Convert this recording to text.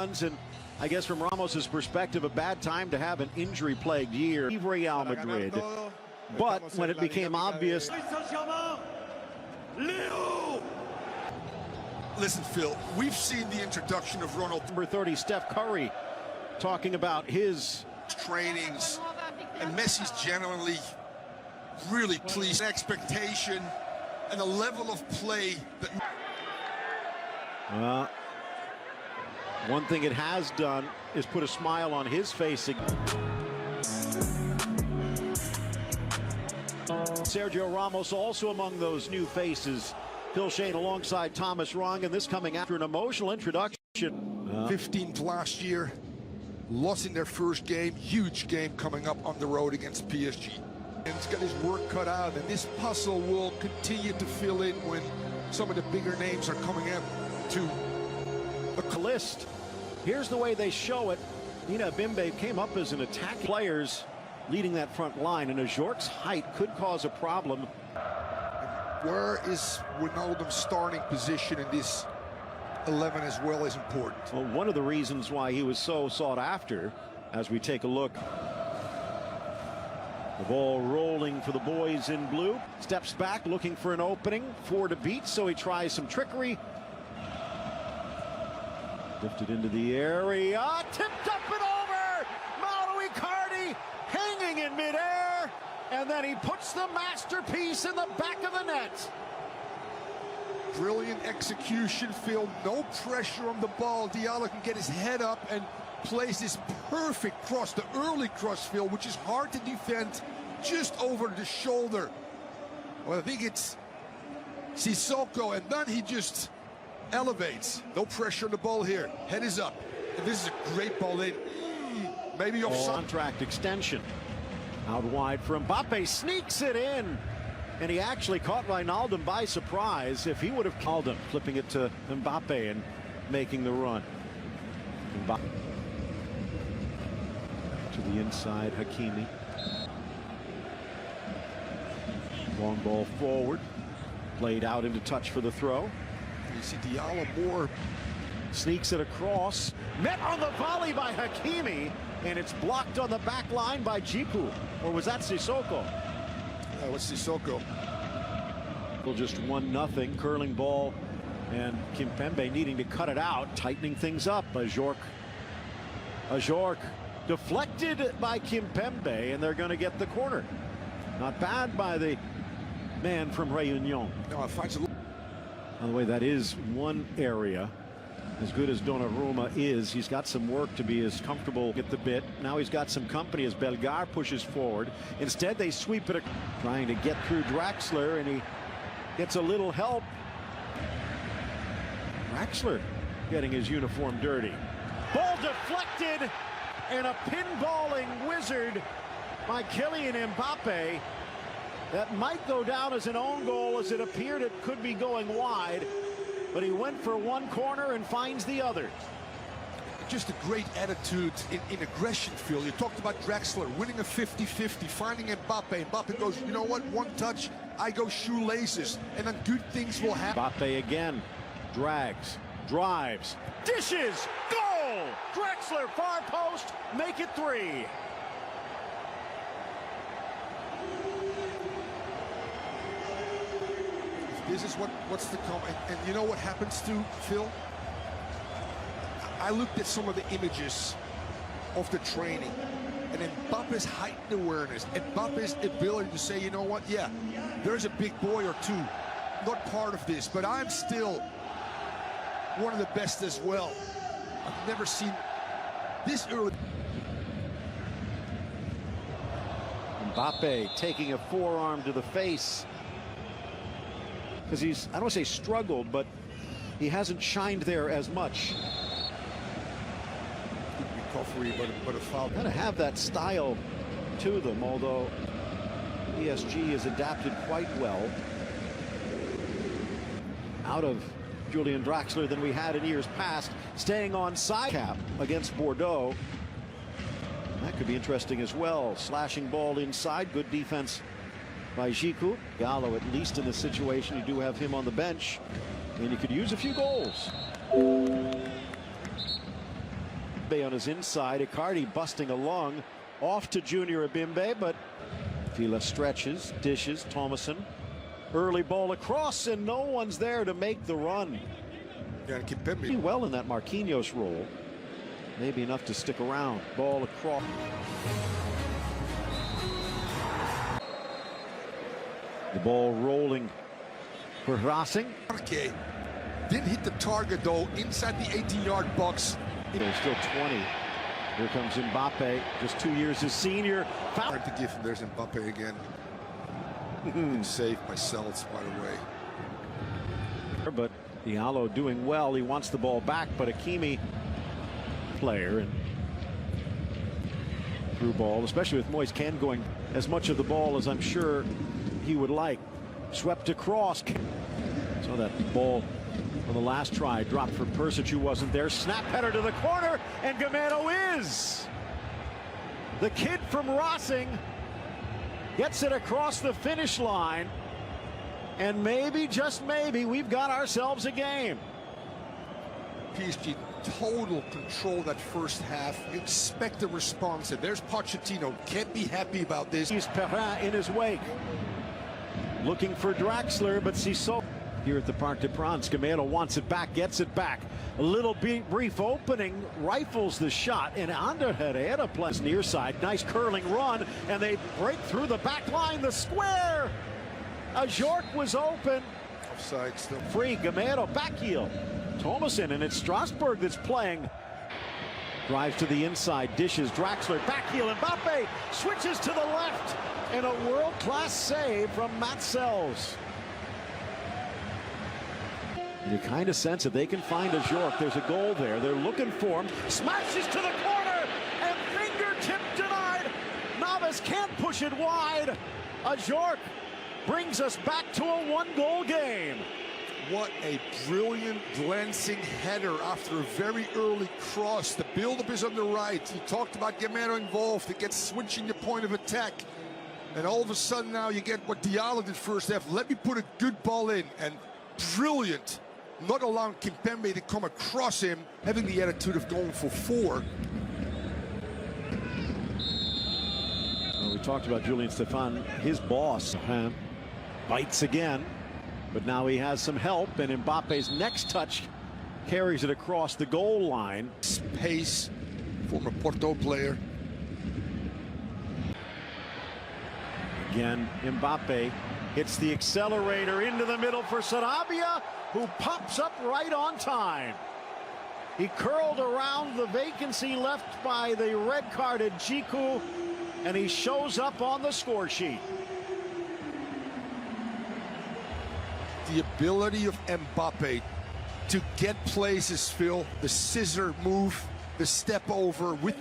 And I guess from Ramos's perspective, a bad time to have an injury-plagued year. Real Madrid. But when it became obvious... Listen, Phil, we've seen the introduction of Ronald. Number 30, Steph Curry, talking about his trainings, and Messi's genuinely really pleased. Expectation and a level of play that... one thing it has done is put a smile on his face. Sergio Ramos also among those new faces. Phil Shane alongside Thomas Rong, and this coming after an emotional introduction. 15th last year, lost in their first game, huge game coming up on the road against PSG. And he's got his work cut out, and this puzzle will continue to fill in when some of the bigger names are coming up to the list. Here's the way they show it. Nina Bimbe came up as an attack. Players leading that front line, and Ajorc's height could cause a problem. Where is Wijnaldum's starting position in this 11 as well is important. Well, one of the reasons why he was so sought after, as we take a look. The ball rolling for the boys in blue. Steps back looking for an opening. 4 to beat, so he tries some trickery. Lifted into the area. Tipped up and over! Mauro Icardi hanging in midair. And then he puts the masterpiece in the back of the net. Brilliant execution, Phil. No pressure on the ball. Diallo can get his head up and plays this perfect cross, the early cross, Phil, which is hard to defend, just over the shoulder. Well, I think it's Sissoko, and then he just elevates. No pressure on the ball here. Head is up. And this is a great ball in. Maybe off contract extension. Out wide for Mbappe, sneaks it in. And he actually caught Wijnaldum by surprise. If he would have called him, flipping it to Mbappe and making the run. Mbappe. To the inside, Hakimi. Long ball forward. Played out into touch for the throw. You see Diallo more. Sneaks it across. Met on the volley by Hakimi. And it's blocked on the back line by Djiku. Or was that Sissoko? That was Sissoko. Just 1-0. Curling ball. And Kimpembe needing to cut it out. Tightening things up. Ajorc deflected by Kimpembe. And they're going to get the corner. Not bad by the man from Réunion. No, it finds a... By the way, that is one area. As good as Donnarumma is, he's got some work to be as comfortable at the bit. Now he's got some company as Belgar pushes forward. Instead, they sweep it, trying to get through Draxler, and he gets a little help. Draxler getting his uniform dirty. Ball deflected, and a pinballing wizard by Kylian Mbappe. That might go down as an own goal, as it appeared it could be going wide. But he went for one corner and finds the other. Just a great attitude in aggression, Phil. You talked about Draxler winning a 50-50, finding Mbappe. Mbappe goes, you know what, one touch, I go shoelaces, and then good things will happen. Mbappe again, drags, drives, dishes, goal! Draxler, far post, make it 3. This is what's to come, and you know what happens to Phil? I looked at some of the images of the training, and Mbappe's heightened awareness, Mbappe's ability to say, you know what, yeah, there's a big boy or two, not part of this, but I'm still one of the best as well. I've never seen this early. Mbappe taking a forearm to the face. Because he's, I don't want to say struggled, but he hasn't shined there as much. Recovery, but a foul. Kind of have that style to them, although PSG has adapted quite well out of Julian Draxler than we had in years past, staying on side cap against Bordeaux. That could be interesting as well. Slashing ball inside, good defense by Djiku. Gallo, at least in this situation, you do have him on the bench, and you could use a few goals. Mbappe on his inside. Icardi busting a lung. Off to Junior Abimbe, but Fila stretches, dishes, Thomason. Early ball across, and no one's there to make the run. Yeah, Pretty well in that Marquinhos role. Maybe enough to stick around. Ball across. The ball rolling for Racing. Didn't hit the target though inside the 18-yard box. There's still 20. Here comes Mbappe, just 2 years his senior. Hard to give him. There's Mbappe again. Saved by Celts, by the way. But Diallo doing well. He wants the ball back, but Hakimi player and through ball, especially with Moise Kean going as much of the ball as I'm sure he would like. Swept across. So that ball on the last try dropped for Persic, who wasn't there. Snap header to the corner, and Gamero is. The kid from Racing gets it across the finish line, and maybe, just maybe, we've got ourselves a game. PSG total control that first half. You expect a response, and there's Pochettino. Can't be happy about this. He's Perrin in his wake. Looking for Draxler, but Sissoko here at the Parc des Princes. Gamero wants it back, gets it back. A little brief opening, rifles the shot, and Ander Herrera plays near side. Nice curling run, and they break through the back line, the square. Ajorc was open. Offside still. Free, Gamero, back heel. Thomason, and it's Strasbourg that's playing. Drives to the inside, dishes, Draxler, back heel, and Mbappe switches to the left. And a world-class save from Matzels. You kind of sense if they can find Ajorc, there's a goal there. They're looking for him. Smashes to the corner, and fingertip denied. Navas can't push it wide. Ajorc brings us back to a one-goal game. What a brilliant glancing header after a very early cross. The build-up is on the right. You talked about Gamero involved. It gets switching your point of attack. And all of a sudden now you get what Diallo did first half. Let me put a good ball in, and brilliant. Not allowing Kimpembe to come across him, having the attitude of going for 4. Well, we talked about Julian Stefan, his boss. Bites again, but now he has some help, and Mbappe's next touch carries it across the goal line. Pace, former Porto player. Again, Mbappe hits the accelerator into the middle for Sarabia, who pops up right on time. He curled around the vacancy left by the red-carded Jiku, and he shows up on the score sheet. The ability of Mbappe to get places, Phil, the scissor move, the step over with...